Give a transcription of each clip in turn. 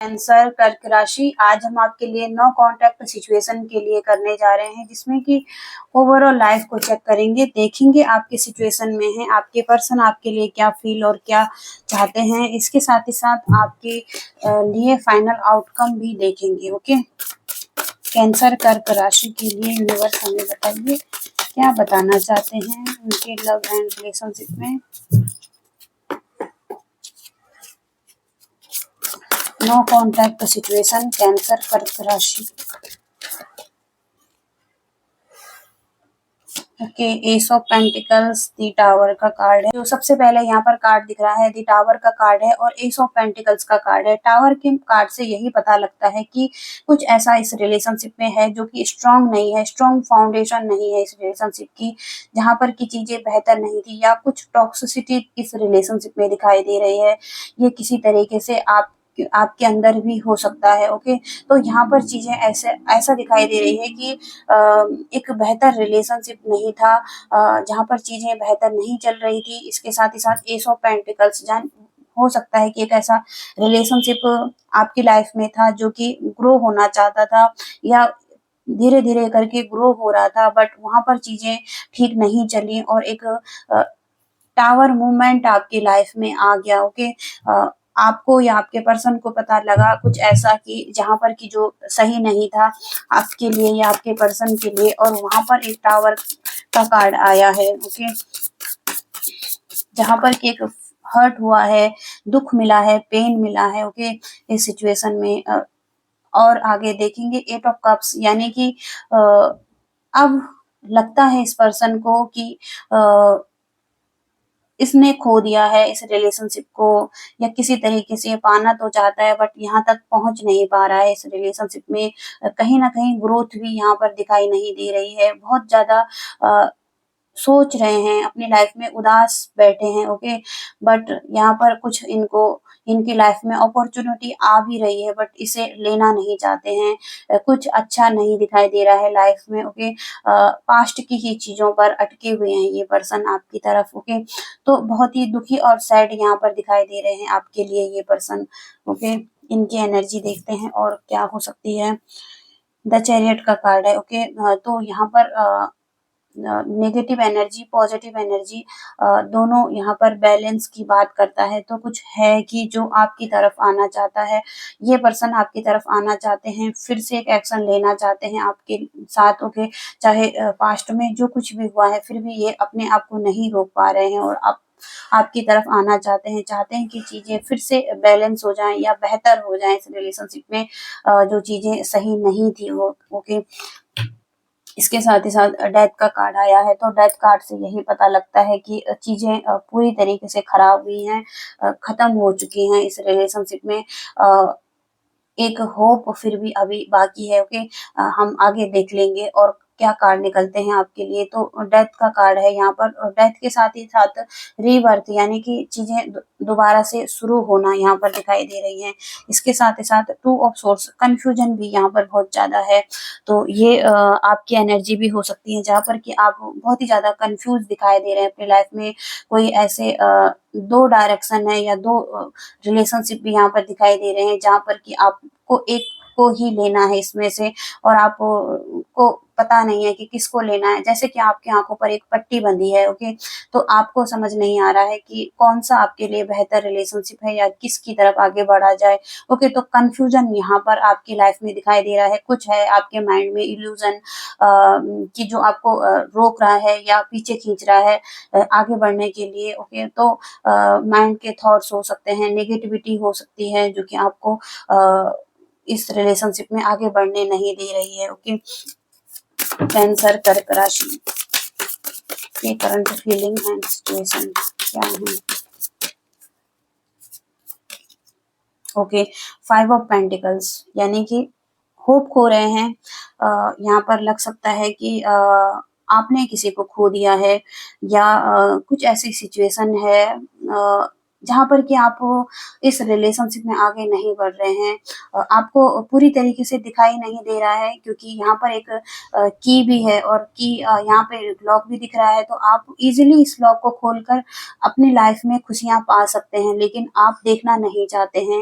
Cancer कर्क राशि, आज हम आपके लिए नो कॉन्टैक्ट सिचुएशन के लिए करने जा रहे हैं, जिसमें कि ओवरऑल लाइफ को चेक करेंगे, देखेंगे आपके सिचुएशन में है आपके पर्सन आपके लिए क्या फील और क्या चाहते हैं। इसके साथ ही साथ आपके लिए फाइनल आउटकम भी देखेंगे। ओके, कैंसर कर्क राशि के लिए यूनिवर्स हमें बताइए क्या बताना चाहते हैं उनके लव एंड रिलेशनशिप में। नो कॉन्टैक्ट सिचुएशन, कैंसर कर्क राशि। Okay, S of pentacles, the tower का कार्ड है। जो सबसे पहले यहाँ पर कार्ड दिख रहा है दी टावर का कार्ड है और एस ऑफ पेंटिकल्स का कार्ड है। टावर के कार्ड से यही पता लगता है कि कुछ ऐसा इस रिलेशनशिप में है जो कि स्ट्रांग नहीं है, स्ट्रांग फाउंडेशन नहीं है इस रिलेशनशिप की, जहाँ पर की चीजें बेहतर नहीं थी या कुछ टॉक्सिसिटी इस रिलेशनशिप में दिखाई दे रही है। ये किसी तरीके से आपके अंदर भी हो सकता है। ओके, तो यहाँ पर चीजें ऐसा दिखाई दे रही है कि एक बेहतर रिलेशनशिप नहीं था, जहाँ पर चीजें बेहतर नहीं चल रही थी। इसके साथ ही साथ एस ऑफ पेंटिकल्स, हो सकता है कि एक ऐसा रिलेशनशिप आपकी लाइफ में था जो कि ग्रो होना चाहता था या धीरे धीरे करके ग्रो हो रहा था, बट वहां पर चीजें ठीक नहीं चली और एक टावर मूवमेंट आपकी लाइफ में आ गया। ओके, आपको या आपके पर्सन को पता लगा कुछ ऐसा कि जहां पर कि जो सही नहीं था आपके लिए या आपके पर्सन के लिए, और वहां पर एक टावर का कार्ड आया है। ओके, जहां पर कि एक हर्ट हुआ है, दुख मिला है, पेन मिला है। ओके, इस सिचुएशन में और आगे देखेंगे एट ऑफ कप्स, यानी कि अब लगता है इस पर्सन को कि इसने खो दिया है इस रिलेशनशिप को, या किसी तरीके से पाना तो चाहता है बट यहाँ तक पहुंच नहीं पा रहा है इस रिलेशनशिप में। कहीं ना कहीं ग्रोथ भी यहाँ पर दिखाई नहीं दे रही है, बहुत ज्यादा सोच रहे हैं, अपनी लाइफ में उदास बैठे हैं। ओके, बट यहाँ पर कुछ इनकी लाइफ में अपॉर्चुनिटी आ भी रही है बट इसे लेना नहीं चाहते हैं। कुछ अच्छा नहीं दिखाई दे रहा है लाइफ में। ओके, पास्ट की ही चीजों पर अटके हुए हैं ये पर्सन आपकी तरफ। ओके, तो बहुत ही दुखी और सैड यहाँ पर दिखाई दे रहे हैं आपके लिए ये पर्सन। ओके, इनकी एनर्जी देखते हैं और क्या हो सकती है। द चैरियट का कार्ड है। ओके, तो यहाँ पर नेगेटिव एनर्जी पॉजिटिव एनर्जी दोनों यहाँ पर बैलेंस की बात करता है। तो कुछ है कि जो आपकी तरफ आना चाहता है, ये पर्सन आपकी तरफ आना चाहते हैं, फिर से एक एक्शन लेना चाहते हैं आपके साथ। ओके, चाहे पास्ट में जो कुछ भी हुआ है फिर भी ये अपने आप को नहीं रोक पा रहे हैं और आपकी तरफ आना चाहते हैं कि चीजें फिर से बैलेंस हो जाएं या बेहतर हो जाएं इस रिलेशनशिप में, जो चीजें सही नहीं थी वो। ओके, इसके साथ ही साथ डेथ का कार्ड आया है। तो डेथ कार्ड से यही पता लगता है कि चीजें पूरी तरीके से खराब हुई हैं, खत्म हो चुकी हैं इस रिलेशनशिप में। एक होप फिर भी अभी बाकी है। ओके, हम आगे देख लेंगे और क्या कार्ड निकलते हैं आपके लिए। तो डेथ का कार्ड है यहाँ पर, और डेथ के साथ ही साथ रीबर्थ, यानी कि चीजें दोबारा से शुरू होना यहाँ पर दिखाई दे रही हैं। इसके साथ ही साथ टू ऑफ सोर्स, कंफ्यूजन भी यहाँ पर बहुत ज्यादा है। तो ये आपकी एनर्जी भी हो सकती है जहाँ पर कि आप बहुत ही ज्यादा कंफ्यूज दिखाई दे रहे हैं अपनी लाइफ में। कोई ऐसे दो डायरेक्शन है या दो रिलेशनशिप भी यहाँ पर दिखाई दे रहे हैं जहाँ पर कि आपको एक को ही लेना है इसमें से, और आप को पता नहीं है कि किसको लेना है। जैसे कि आपकी आंखों पर एक पट्टी बंधी है। ओके, तो आपको समझ नहीं आ रहा है कि कौन सा आपके लिए बेहतर रिलेशनशिप है या किसकी तरफ आगे बढ़ा जाए। ओके, तो कंफ्यूजन यहाँ पर आपकी लाइफ में दिखाई दे रहा है। कुछ है आपके माइंड में इल्यूजन कि जो आपको रोक रहा है या पीछे खींच रहा है आगे बढ़ने के लिए। ओके, तो माइंड के थॉट्स हो सकते हैं, नेगेटिविटी हो सकती है जो कि आपको इस रिलेशनशिप में आगे बढ़ने नहीं दे रही है। ओके, कैंसर कर्क राशि के करंट फीलिंग एंड सिचुएशन क्या है। ओके, फाइव ऑफ पेंटिकल्स, यानी कि होप खो रहे हैं। यहाँ पर लग सकता है कि आपने किसी को खो दिया है या कुछ ऐसी सिचुएशन है जहाँ पर कि आप इस रिलेशनशिप में आगे नहीं बढ़ रहे हैं। आपको पूरी तरीके से दिखाई नहीं दे रहा है, क्योंकि यहाँ पर एक की भी है और की यहाँ पे लॉक भी दिख रहा है, तो आप इजीली इस लॉक को खोलकर अपनी लाइफ में खुशियाँ पा सकते हैं। लेकिन आप देखना नहीं चाहते हैं,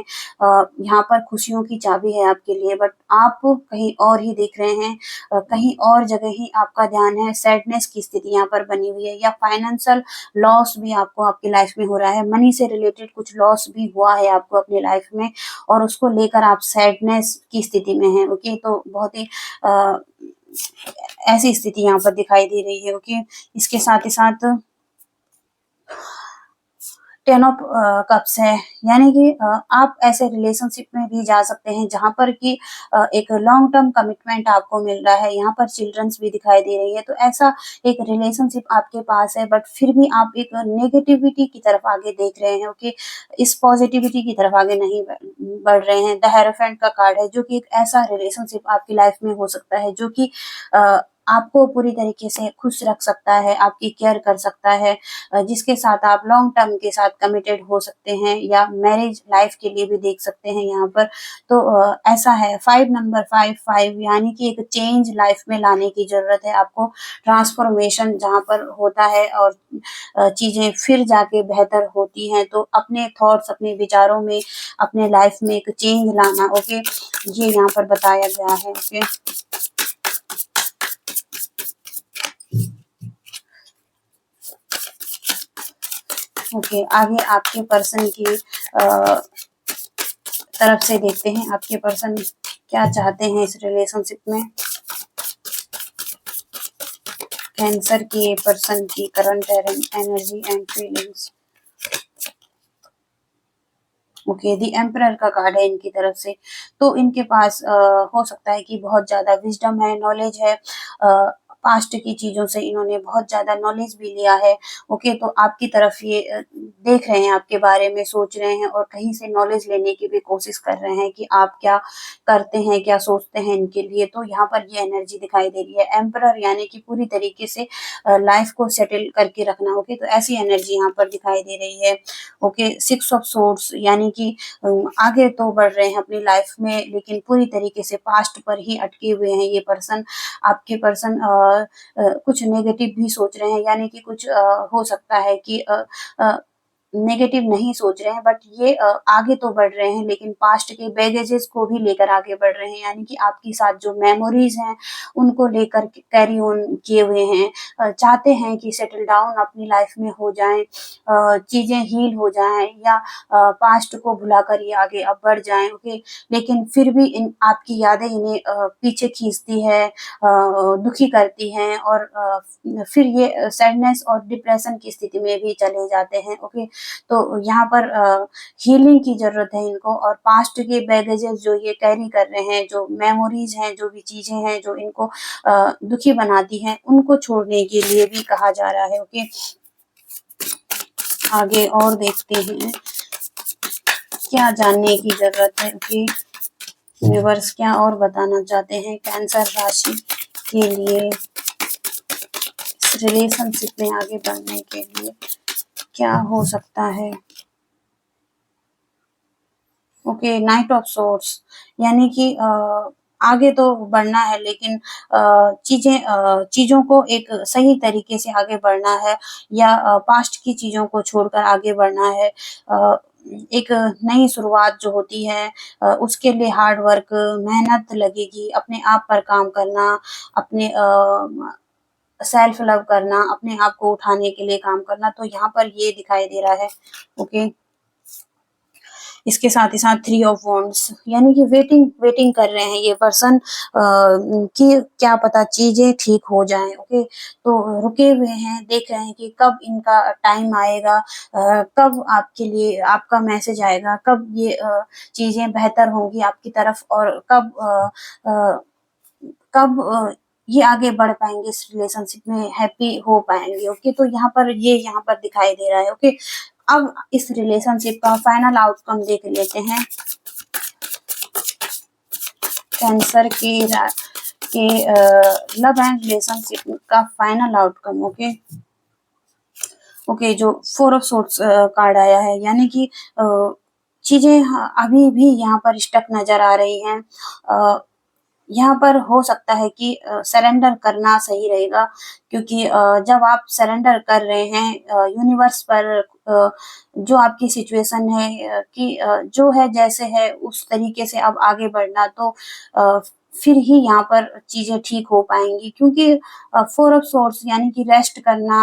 यहाँ पर खुशियों की चाबी है आपके लिए, बट आप कहीं और ही देख रहे हैं, कहीं और जगह ही आपका ध्यान है। सैडनेस की स्थिति यहाँ पर बनी हुई है, या फाइनेंशियल लॉस भी आपको आपकी लाइफ में हो रहा है, मनी से रिलेटेड कुछ लॉस भी हुआ है आपको अपनी लाइफ में, और उसको लेकर आप सैडनेस की स्थिति में हैं। ओके, तो बहुत ही ऐसी स्थिति यहाँ पर दिखाई दे रही है। ओके, इसके साथ ही साथ 10 ऑफ कप्स है, यानी कि आप ऐसे रिलेशनशिप में भी जा सकते हैं जहाँ पर कि एक लॉन्ग टर्म कमिटमेंट आपको मिल रहा है। यहाँ पर चिल्ड्रंस भी दिखाई दे रही है, तो ऐसा एक रिलेशनशिप आपके पास है, बट फिर भी आप एक नेगेटिविटी की तरफ आगे देख रहे हैं। ओके, इस पॉजिटिविटी की तरफ आगे नहीं बढ़ रहे हैं। द हेरोफेंट का कार्ड है, जो कि एक ऐसा रिलेशनशिप आपकी लाइफ में हो सकता है जो कि आपको पूरी तरीके से खुश रख सकता है, आपकी केयर कर सकता है, जिसके साथ आप लॉन्ग टर्म के साथ कमिटेड हो सकते हैं, या मैरिज लाइफ के लिए भी देख सकते हैं यहाँ पर। तो ऐसा है 5 नंबर 5 यानी कि एक चेंज लाइफ में लाने की जरूरत है आपको, ट्रांसफॉर्मेशन जहाँ पर होता है और चीजें फिर जाके बेहतर होती हैं। तो अपने थॉट्स, अपने विचारों में, अपने लाइफ में एक चेंज लाना। ओके, ये यहाँ पर बताया गया है। ओके, ओके, आगे आपके पर्सन की तरफ से देखते हैं, आपके पर्सन क्या चाहते हैं इस रिलेशनशिप में। कैंसर के पर्सन की current energy and feelings. Okay, the emperor का कार्ड है इनकी तरफ से। तो इनके पास हो सकता है कि बहुत ज्यादा विजडम है, नॉलेज है, पास्ट की चीजों से इन्होंने बहुत ज्यादा नॉलेज भी लिया है। ओके, तो आपकी तरफ ये देख रहे हैं, आपके बारे में सोच रहे हैं, और कहीं से नॉलेज लेने की भी कोशिश कर रहे हैं कि आप क्या करते हैं, क्या सोचते हैं इनके लिए। तो यहाँ पर ये एनर्जी दिखाई दे रही है, एम्परर यानी कि पूरी तरीके से लाइफ को सेटल करके रखना। ओके, तो ऐसी एनर्जी यहाँ पर दिखाई दे रही है। ओके, 6 ऑफ सोर्ड्स यानी कि आगे तो बढ़ रहे हैं अपनी लाइफ में, लेकिन पूरी तरीके से पास्ट पर ही अटके हुए हैं ये पर्सन। आपके पर्सन कुछ नेगेटिव भी सोच रहे हैं, यानी कि कुछ हो सकता है कि नेगेटिव नहीं सोच रहे हैं, बट ये आगे तो बढ़ रहे हैं, लेकिन पास्ट के बैगेजेस को भी लेकर आगे बढ़ रहे हैं, यानी कि आपके साथ जो मेमोरीज हैं उनको लेकर कैरी ऑन किए हुए हैं। चाहते हैं कि सेटल डाउन अपनी लाइफ में हो जाएं, चीजें हील हो जाएं, या पास्ट को भुलाकर ये आगे अब बढ़ जाएं। ओके, लेकिन फिर भी इन आपकी यादें इन्हें पीछे खींचती है, दुखी करती हैं, और फिर ये सैडनेस और डिप्रेशन की स्थिति में भी चले जाते हैं। ओके, तो यहाँ पर हीलिंग की जरूरत है इनको, और पास्ट के बैगेजेस जो ये कैरी कर रहे हैं, जो मेमोरीज हैं, जो भी चीजें हैं जो इनको दुखी बनाती हैं, उनको छोड़ने के लिए भी कहा जा रहा है। ओके, आगे और देखते हैं क्या जानने की जरूरत है। ओके, यूनिवर्स क्या और बताना चाहते हैं कैंसर राशि के लिए, रिलेशनशिप में आगे बढ़ने के लिए क्या हो सकता है। ओके, नाइट ऑफ सोर्ड्स यानी कि आगे तो बढ़ना है, लेकिन चीजों को एक सही तरीके से आगे बढ़ना है, या पास्ट की चीजों को छोड़कर आगे बढ़ना है। एक नई शुरुआत जो होती है, उसके लिए हार्ड वर्क, मेहनत लगेगी, अपने आप पर काम करना, अपने सेल्फ लव करना, अपने आप को उठाने के लिए काम करना। तो यहाँ पर ये दिखाई दे रहा है। ओके, इसके साथ ही साथ 3 ऑफ वॉन्ड्स यानी कि वेटिंग कर रहे हैं ये पर्सन कि क्या पता चीजें ठीक हो जाएं। ओके, तो रुके हुए हैं, देख रहे हैं कि कब इनका टाइम आएगा, कब आपके लिए आपका मैसेज आएगा, कब ये चीजें बेहतर होंगी आपकी तरफ, और कब ये आगे बढ़ पाएंगे, इस रिलेशनशिप में हैप्पी हो पाएंगे। ओके, तो यहाँ पर दिखाई दे रहा है। ओके, अब इस रिलेशनशिप का फाइनल आउटकम देख लेते हैं कैंसर के लव एंड रिलेशनशिप का फाइनल आउटकम। ओके, ओके, जो 4 ऑफ सोर्ड्स कार्ड आया है, यानी कि चीज़ें अभी भी यहाँ पर स्टक नज़र आ रही हैं। यहाँ पर हो सकता है कि सरेंडर करना सही रहेगा, क्योंकि जब आप सरेंडर कर रहे हैं यूनिवर्स पर, जो आपकी सिचुएशन है कि जो है जैसे है उस तरीके से अब आगे बढ़ना, तो अ, फिर ही यहाँ पर चीज़ें ठीक हो पाएँगी, क्योंकि 4 ऑफ सोर्ड्स यानी कि रेस्ट करना,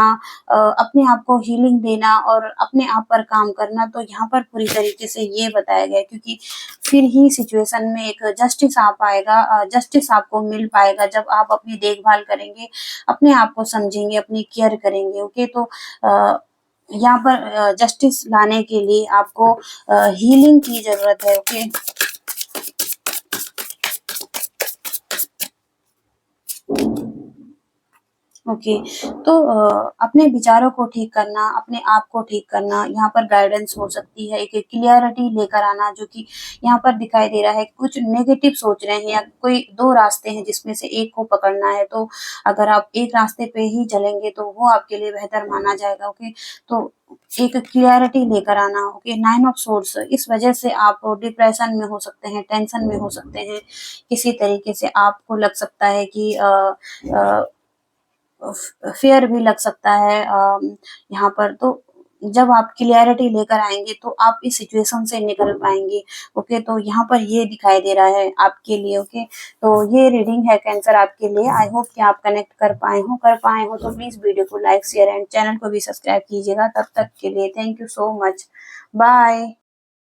अपने आप को हीलिंग देना और अपने आप पर काम करना, तो यहाँ पर पूरी तरीके से ये बताया गया है, क्योंकि फिर ही सिचुएशन में एक जस्टिस आ पाएगा, जस्टिस आपको मिल पाएगा जब आप अपनी देखभाल करेंगे, अपने आप को समझेंगे, अपनी केयर करेंगे, ओके? तो यहाँ पर जस्टिस लाने के लिए आपको हीलिंग की ज़रूरत है, ओके? ओके, तो अपने विचारों को ठीक करना, अपने आप को ठीक करना, यहाँ पर गाइडेंस हो सकती है, एक क्लियरिटी लेकर आना, जो कि यहाँ पर दिखाई दे रहा है। कुछ नेगेटिव सोच रहे हैं या कोई 2 रास्ते हैं जिसमें से एक को पकड़ना है, तो अगर आप एक रास्ते पे ही चलेंगे तो वो आपके लिए बेहतर माना जाएगा, ओके? तो एक क्लियरिटी लेकर आना, ओके? 9 ऑफ सोर्ड्स, इस वजह से आप डिप्रेशन में हो सकते हैं, टेंशन में हो सकते हैं, किसी तरीके से आपको लग सकता है कि अ, फेयर भी लग सकता है यहाँ पर। तो जब आप क्लियरिटी लेकर आएँगे तो आप इस सिचुएशन से निकल पाएँगे, ओके? तो यहाँ पर ये दिखाई दे रहा है आपके लिए, ओके? तो ये रीडिंग है कैंसर आपके लिए। आई होप कि आप कनेक्ट कर पाए हो, तो प्लीज़ वीडियो को लाइक, शेयर एंड चैनल को भी सब्सक्राइब कीजिएगा। तब तक के लिए thank you so much. Bye.